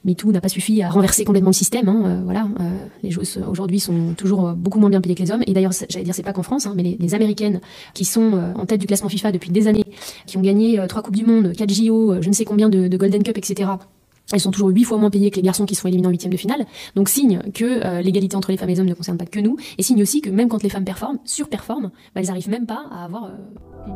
MeToo n'a pas suffi à renverser complètement le système. Voilà, les joueuses aujourd'hui sont toujours beaucoup moins bien payées que les hommes. Et d'ailleurs, j'allais dire, c'est pas qu'en France, mais les Américaines qui sont en tête du classement FIFA depuis des années, qui ont gagné 3 Coupes du Monde, 4 JO, je ne sais combien de Golden Cup, etc. Elles sont toujours 8 fois moins payées que les garçons qui sont éliminés en 8e de finale. Donc signe que l'égalité entre les femmes et les hommes ne concerne pas que nous. Et signe aussi que même quand les femmes surperforment, elles n'arrivent même pas à avoir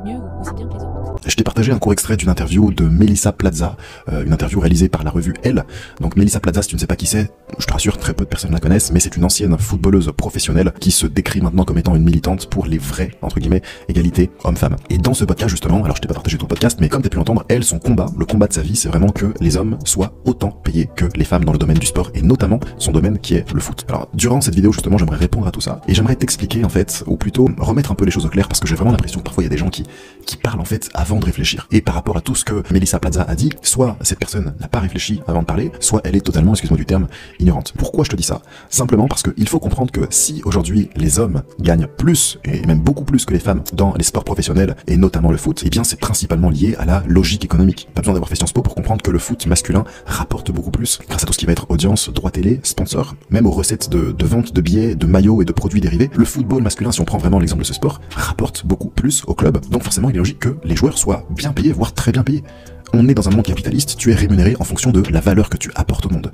mieux ou aussi bien que les hommes. Je t'ai partagé un court extrait d'une interview de Melissa Plaza, une interview réalisée par la revue Elle. Donc Melissa Plaza, si tu ne sais pas qui c'est, je te rassure, très peu de personnes la connaissent, mais c'est une ancienne footballeuse professionnelle qui se décrit maintenant comme étant une militante pour les vraies, entre guillemets, égalités hommes-femmes. Et dans ce podcast justement, alors je t'ai pas partagé tout le podcast, mais comme tu as pu l'entendre, elle, son combat, le combat de sa vie, c'est vraiment que les hommes soient autant payés que les femmes dans le domaine du sport, et notamment son domaine qui est le foot. Alors durant cette vidéo justement, j'aimerais répondre à tout ça, et j'aimerais t'expliquer en fait, ou plutôt remettre un peu les choses au clair, parce que j'ai vraiment l'impression que parfois il y a des gens qui parlent en fait avant de réfléchir. Et par rapport à tout ce que Melissa Plaza a dit, soit cette personne n'a pas réfléchi avant de parler, soit elle est totalement, excuse-moi du terme, ignorante. Pourquoi je te dis ça? Simplement parce qu'il faut comprendre que si aujourd'hui les hommes gagnent plus, et même beaucoup plus que les femmes dans les sports professionnels, et notamment le foot, eh bien c'est principalement lié à la logique économique. Pas besoin d'avoir fait Sciences Po pour comprendre que le foot masculin rapporte beaucoup plus, grâce à tout ce qui va être audience, droit télé, sponsor, même aux recettes de vente de billets, de maillots et de produits dérivés. Le football masculin, si on prend vraiment l'exemple de ce sport, rapporte beaucoup plus au club. Donc forcément il est logique que les joueurs soient bien payés, voire très bien payés. On est dans un monde capitaliste, tu es rémunéré en fonction de la valeur que tu apportes au monde.